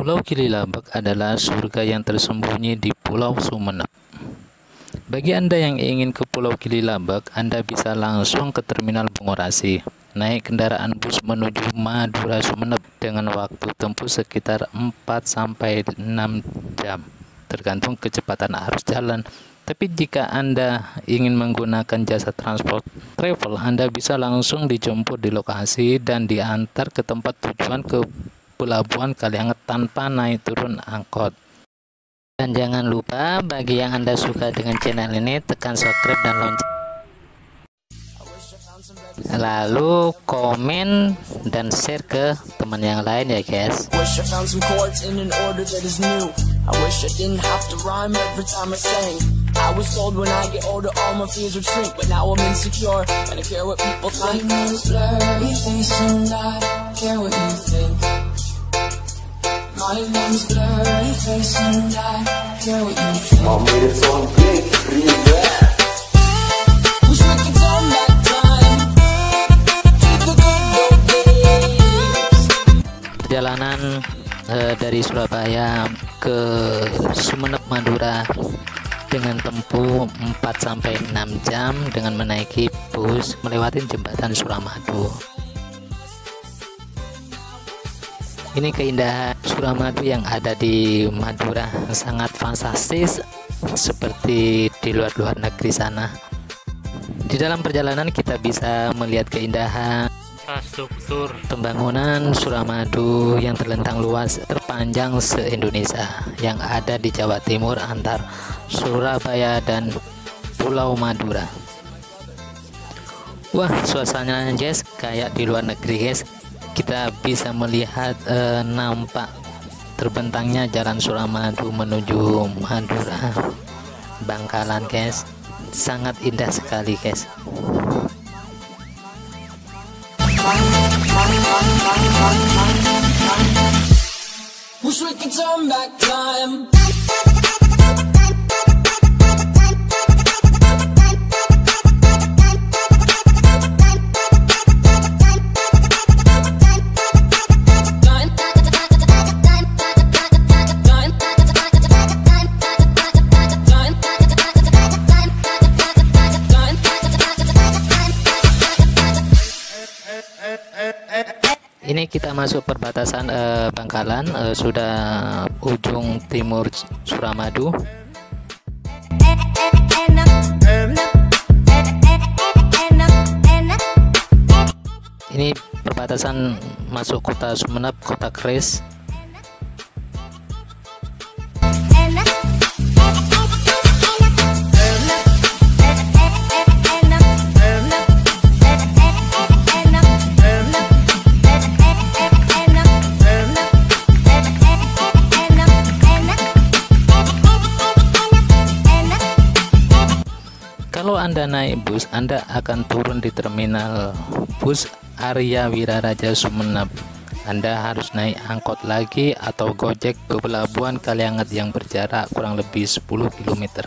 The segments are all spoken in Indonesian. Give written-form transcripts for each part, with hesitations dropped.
Pulau Gililabak adalah surga yang tersembunyi di Pulau Sumeneb. Bagi Anda yang ingin ke Pulau Gililabak, Anda bisa langsung ke Terminal Bungurasi, naik kendaraan bus menuju Madura Sumeneb dengan waktu tempuh sekitar 4-6 jam, tergantung kecepatan arus jalan. Tapi jika Anda ingin menggunakan jasa transport travel, Anda bisa langsung dijemput di lokasi dan diantar ke tempat tujuan ke Pelabuhan Kalianget tanpa naik turun angkot. Dan jangan lupa bagi yang Anda suka dengan channel ini, tekan subscribe dan lonceng. Lalu komen dan share ke teman yang lain ya guys. I was told when I get older all my fears would shrink, but now I'm insecure and I care what people think. My name's blurry face and I care what you think. My name's blurry face and I care what you think. Mom made it on big, bring it back. Wish we could turn back time to the good old days. Perjalanan dari Surabaya ke Sumeneb Madura dengan tempuh 4-6 jam dengan menaiki bus melewati jembatan Suramadu. Ini keindahan Suramadu yang ada di Madura, sangat fantastis seperti di luar negeri sana. Di dalam perjalanan kita bisa melihat keindahan infrastruktur pembangunan Suramadu yang terlentang luas terpanjang se-Indonesia yang ada di Jawa Timur antar Surabaya dan Pulau Madura. Wah, suasananya guys kayak di luar negeri guys. Kita bisa melihat nampak terbentangnya jalan Suramadu menuju Madura, Bangkalan guys. Sangat indah sekali guys. Wish we could turn back time. Ini kita masuk perbatasan Bangkalan, sudah ujung timur Suramadu. Ini perbatasan masuk kota Sumeneb, kota Keris. Kalau Anda naik bus, Anda akan turun di terminal bus Arya Wiraraja Sumeneb. Anda harus naik angkot lagi atau gojek ke Pelabuhan Kalianget yang berjarak kurang lebih 10 km.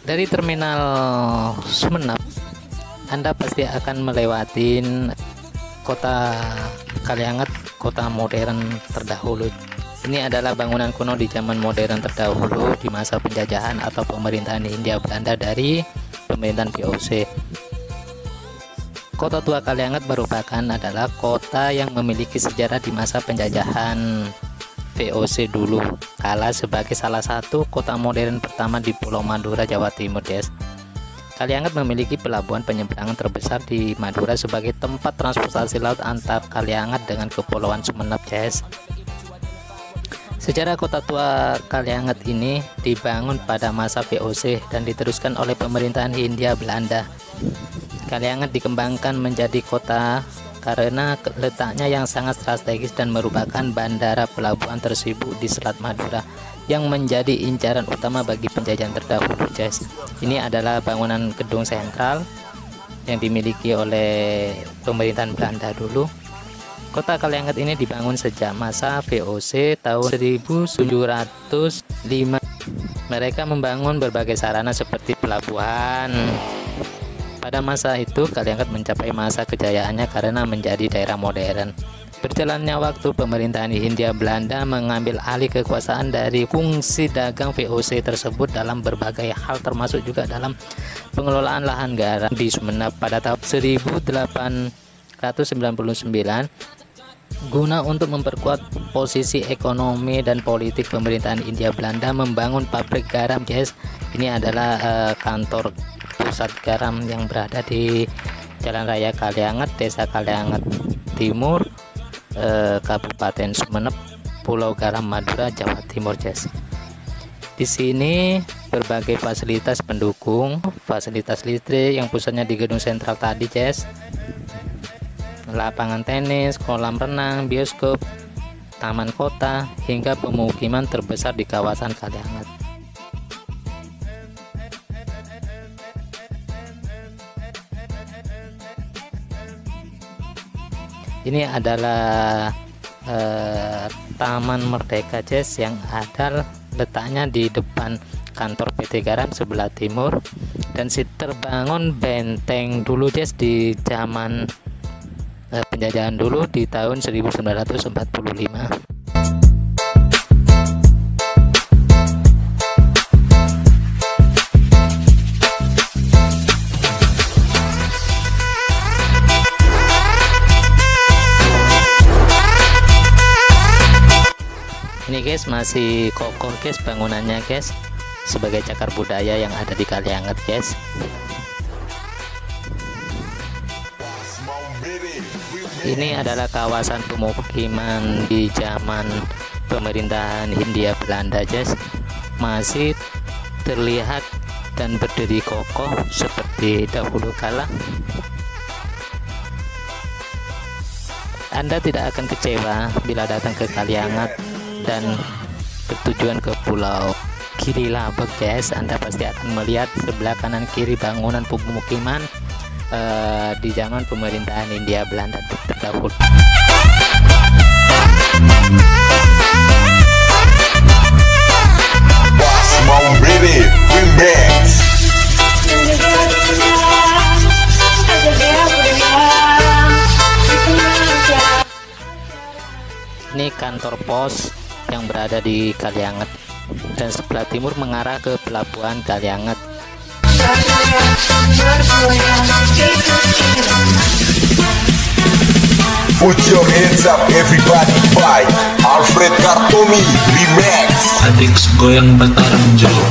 Dari terminal Sumeneb, Anda pasti akan melewati kota Kalianget, kota modern terdahulu. Ini adalah bangunan kuno di zaman modern terdahulu di masa penjajahan atau pemerintahan Hindia Belanda dari pemerintahan VOC. Kota tua Kalianget merupakan adalah kota yang memiliki sejarah di masa penjajahan VOC dulu kala sebagai salah satu kota modern pertama di Pulau Madura, Jawa Timur guys. Kalianget memiliki pelabuhan penyeberangan terbesar di Madura sebagai tempat transportasi laut antar Kalianget dengan Kepulauan Sumeneb guys. Sejarah kota tua Kalianget ini dibangun pada masa VOC dan diteruskan oleh pemerintahan Hindia Belanda. Kalianget dikembangkan menjadi kota karena letaknya yang sangat strategis dan merupakan bandara pelabuhan tersibuk di Selat Madura yang menjadi incaran utama bagi penjajahan terdahulu guys. Ini adalah bangunan gedung sentral yang dimiliki oleh pemerintahan Belanda dulu. Kota Kalianget ini dibangun sejak masa VOC tahun 1705. Mereka membangun berbagai sarana seperti pelabuhan. Pada masa itu Kalianget mencapai masa kejayaannya karena menjadi daerah modern. Berjalannya waktu, pemerintahan Hindia Belanda mengambil alih kekuasaan dari fungsi dagang VOC tersebut dalam berbagai hal, termasuk juga dalam pengelolaan lahan garam di Sumeneb pada tahun 1899. Guna untuk memperkuat posisi ekonomi dan politik, pemerintahan Hindia Belanda membangun pabrik garam, guys. Ini adalah kantor pusat garam yang berada di Jalan Raya Kalianget, Desa Kalianget Timur, Kabupaten Sumeneb, Pulau Garam, Madura, Jawa Timur, guys. Di sini berbagai fasilitas pendukung, fasilitas listrik yang pusatnya di gedung sentral tadi, guys. Lapangan tenis, kolam renang, bioskop, taman kota, hingga pemukiman terbesar di kawasan Kalianget. Ini adalah Taman Merdeka, guys, yang ada letaknya di depan kantor PT Garam sebelah timur, dan terbangun benteng dulu, guys, di zaman penjajahan dulu di tahun 1945. Ini, guys, masih kokoh, guys, bangunannya, guys, sebagai cagar budaya yang ada di Kalianget, guys. Ini adalah kawasan pemukiman di zaman pemerintahan Hindia Belanda, guys. Masih terlihat dan berdiri kokoh seperti dahulu kala. Anda tidak akan kecewa bila datang ke Kalianget dan bertujuan ke Pulau Gili Labak, guys. Anda pasti akan melihat sebelah kanan kiri bangunan pemukiman di zaman pemerintahan Hindia Belanda terdahulu. Ini kantor pos yang berada di Kalianget, dan sebelah timur mengarah ke pelabuhan Kalianget. Put your hands up everybody by Alfred Kartomi Remix. Adik goyang Batarang Jawa.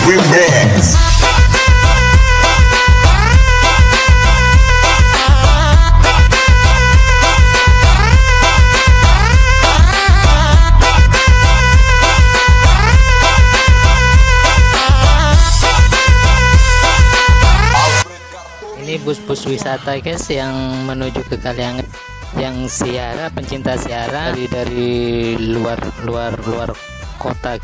Remix. Ini bus-bus wisata, guys, yang menuju ke Kalianget, yang siara, pencinta siara dari luar kota.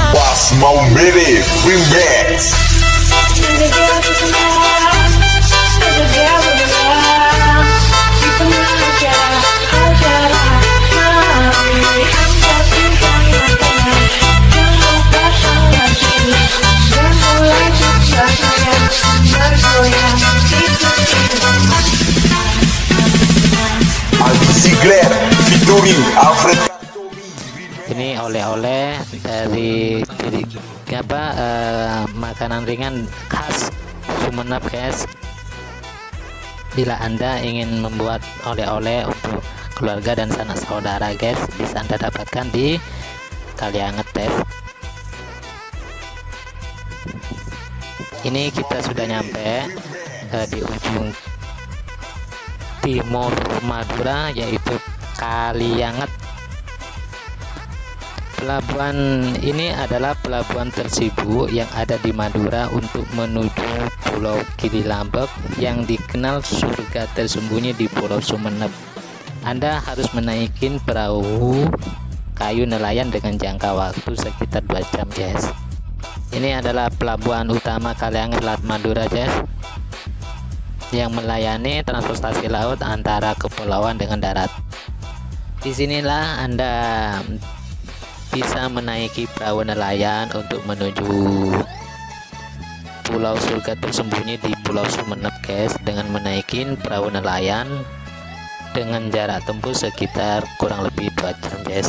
Was mau beri Remix. Ziegler featuring Alfred. Ini oleh-oleh dari makanan ringan khas Sumeneb, guys. Bila Anda ingin membuat oleh-oleh untuk keluarga dan sanak saudara, guys, bisa Anda dapatkan di Kalianget, guys. Ini kita sudah nyampe di ujung timur Madura, yaitu Kalianget. Pelabuhan ini adalah pelabuhan tersibuk yang ada di Madura untuk menuju Pulau Gili Labak yang dikenal surga tersembunyi di Pulau Sumeneb. Anda harus menaikin perahu kayu nelayan dengan jangka waktu sekitar 2 jam, guys. Ini adalah pelabuhan utama Kalianget, Selat Madura, guys, yang melayani transportasi laut antara kepulauan dengan darat. Disinilah Anda bisa menaiki perahu nelayan untuk menuju pulau surga tersembunyi di Pulau Sumeneb, guys, dengan menaikin perahu nelayan dengan jarak tempuh sekitar kurang lebih 2 jam, guys.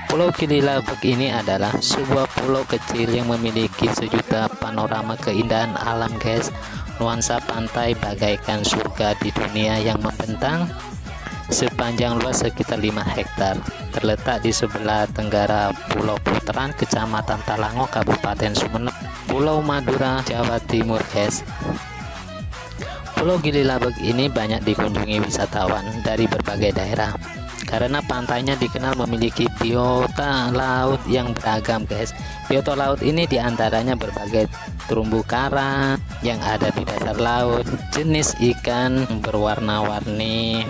Pulau Gili Labak ini adalah sebuah pulau kecil yang memiliki sejuta panorama keindahan alam, guys. Nuansa pantai bagaikan surga di dunia yang membentang sepanjang luas sekitar 5 hektar. Terletak di sebelah tenggara Pulau Puteran, Kecamatan Talango, Kabupaten Sumeneb, Pulau Madura, Jawa Timur, guys. Pulau Gili Labak ini banyak dikunjungi wisatawan dari berbagai daerah karena pantainya dikenal memiliki biota laut yang beragam, guys. Biota laut ini diantaranya berbagai terumbu karang yang ada di dasar laut, jenis ikan berwarna-warni,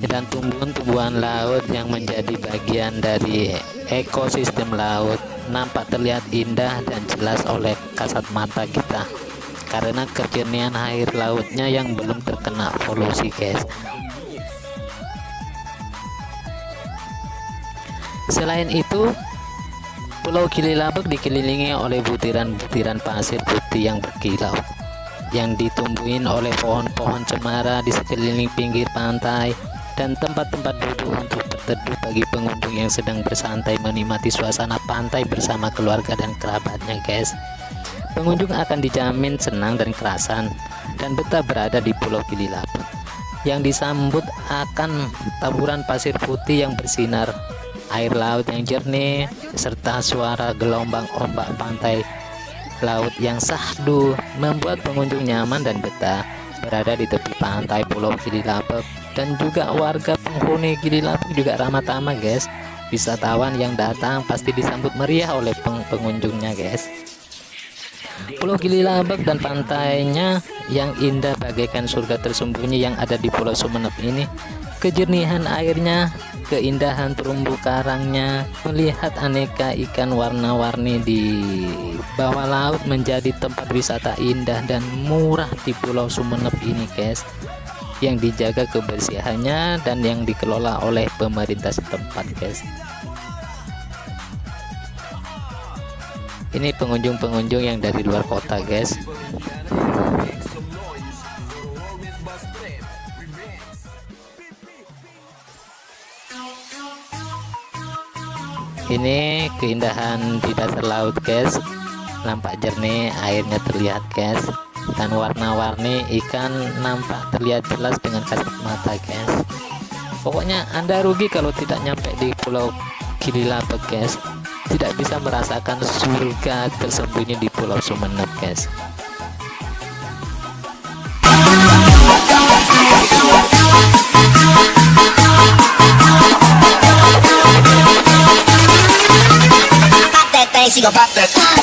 dan tumbuhan-tumbuhan laut yang menjadi bagian dari ekosistem laut. Nampak terlihat indah dan jelas oleh kasat mata kita karena kejernihan air lautnya yang belum terkena polusi, guys. Selain itu, Pulau Gili Labak dikelilingi oleh butiran-butiran pasir putih yang berkilau, yang ditumbuhin oleh pohon-pohon cemara di sekeliling pinggir pantai dan tempat-tempat duduk untuk berteduh bagi pengunjung yang sedang bersantai menikmati suasana pantai bersama keluarga dan kerabatnya, guys. Pengunjung akan dijamin senang dan kerasan dan betah berada di Pulau Gili Labak, yang disambut akan taburan pasir putih yang bersinar, air laut yang jernih, serta suara gelombang ombak pantai laut yang syahdu membuat pengunjung nyaman dan betah berada di tepi pantai Pulau Gili Labak. Dan juga warga penghuni Gili Labak juga ramah tamah, guys. Wisatawan yang datang pasti disambut meriah oleh pengunjungnya, guys. Pulau Gili Labak dan pantainya yang indah bagaikan surga tersembunyi yang ada di Pulau Sumeneb ini, kejernihan airnya, keindahan terumbu karangnya, melihat aneka ikan warna-warni di bawah laut menjadi tempat wisata indah dan murah di Pulau Sumeneb ini, guys, yang dijaga kebersihannya dan yang dikelola oleh pemerintah setempat, guys. Ini pengunjung-pengunjung yang dari luar kota, guys. Ini keindahan di dasar laut, guys. Nampak jernih, airnya terlihat, guys, dan warna-warni ikan nampak terlihat jelas dengan kasat mata, guys. Pokoknya Anda rugi kalau tidak nyampe di Pulau Gili Labak, guys. Tidak bisa merasakan surga tersembunyi di Pulau Sumeneb, guys. She gon' pop that.